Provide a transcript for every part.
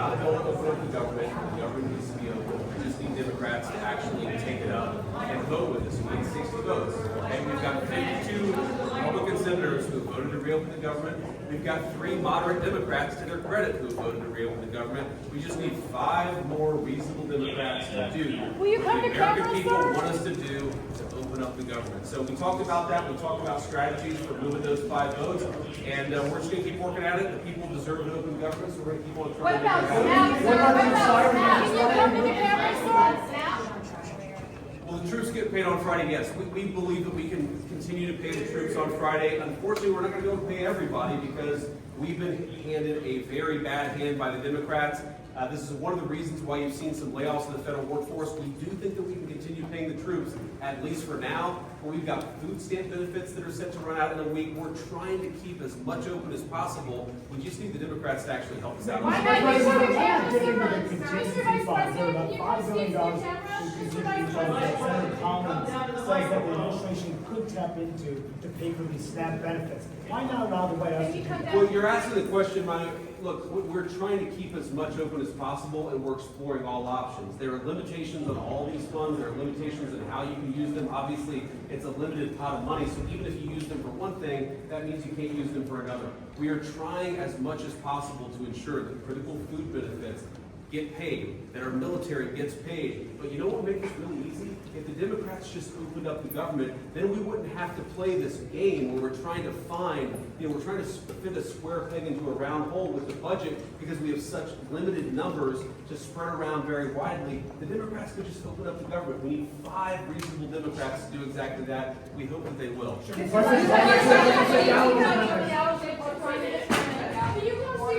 not going to open up the government. The government needs to be open. We just need Democrats to actually take it up and vote with us. We need 60 votes. Okay, we've got 52 Republican senators who have voted to reopen the government. We've got 3 moderate Democrats, to their credit, who have voted to reopen the government. We just need 5 more reasonable Democrats to do Will you come what the to American Cameron people first? want us to do to open up the government. So we talked about that. We talked about strategies for moving those 5 votes, and we're just going to keep working at it. The people deserve an open government, so we're going to keep on trying What to about make it SNAP, happen. sir? What about SNAP? Can you come to the Cameron store? Well, the troops get paid on Friday, yes. We believe that we can continue to pay the troops on Friday. Unfortunately, we're not going to be able to pay everybody because we've been handed a very bad hand by the Democrats. This is one of the reasons why you've seen some layoffs in the federal workforce. We do think that we can continue paying the troops, at least for now. We've got food stamp benefits that are set to run out in a week. We're trying to keep as much open as possible. We just need the Democrats to actually help us out. Why not use the Cameron Digging store? into the contingency Mr. Vice fund, there are President, about can you $5 billion come in speak to the camera? Mr. contingency Vice funds that President? Senator Collins says that the administration could tap into to pay for these SNAP benefits. Why not allow the White House to do that? Well, you're asking the question, Mike. Look, we're trying to keep as much open as possible, and we're exploring all options. There are limitations on all these funds. There are limitations on how you can use them. Obviously, it's a limited pot of money, so even if you use them for one thing, that means you can't use them for another. We are trying as much as possible to ensure that critical food benefits get paid, that our military gets paid. But you know what would make this really easy? If the Democrats just opened up the government, then we wouldn't have to play this game where we're trying to find, we're trying to fit a square peg into a round hole with the budget because we have such limited numbers to spread around very widely. The Democrats could just open up the government. We need 5 reasonable Democrats to do exactly that. We hope that they will. Can you come speak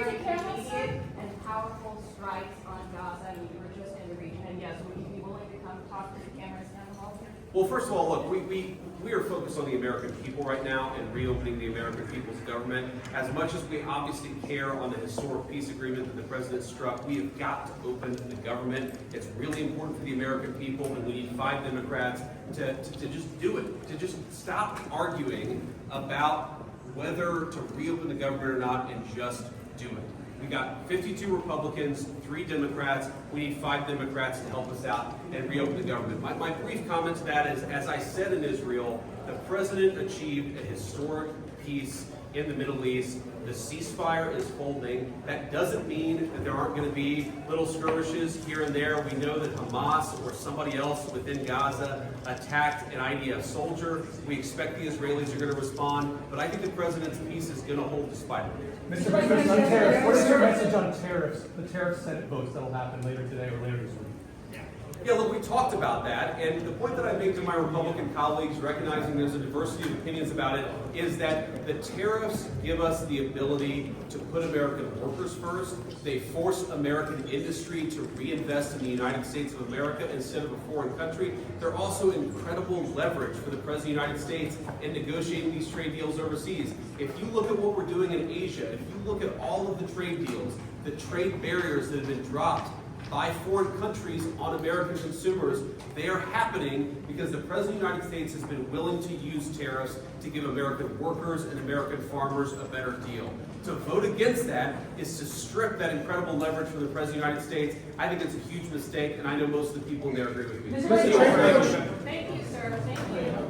to Cameron, sir? And powerful strikes on Gaza. I mean, you were just in the region, and yes, would you be willing to come talk to the Cameron Town Hall? Well, first of all, look, we are focused on the American people right now and reopening the American people's government. As much as we obviously care on the historic peace agreement that the president struck, we have got to open the government. It's really important for the American people, and we need 5 Democrats to just do it, to just stop arguing about whether to reopen the government or not and just do it. We got 52 Republicans, 3 Democrats. We need 5 Democrats to help us out and reopen the government. My brief comment to that is, as I said in Israel, the president achieved a historic peace in the Middle East. The ceasefire is holding. That doesn't mean that there aren't going to be little skirmishes here and there. We know that Hamas or somebody else within Gaza attacked an IDF soldier. We expect the Israelis are going to respond, but I think the president's peace is going to hold despite it. Mr. Vice President, on tariffs, what is your message on tariffs? The tariff Senate votes that'll happen later today or later this week. Yeah, look, we talked about that, and the point that I make to my Republican colleagues, recognizing there's a diversity of opinions about it, is that the tariffs give us the ability to put American workers first. They force American industry to reinvest in the United States of America instead of a foreign country. They're also incredible leverage for the President of the United States in negotiating these trade deals overseas. If you look at what we're doing in Asia, if you look at all of the trade deals, the trade barriers that have been dropped by foreign countries on American consumers, they are happening because the President of the United States has been willing to use tariffs to give American workers and American farmers a better deal. To vote against that is to strip that incredible leverage from the President of the United States. I think it's a huge mistake, and I know most of the people in there agree with me. Thank you, sir. Thank you.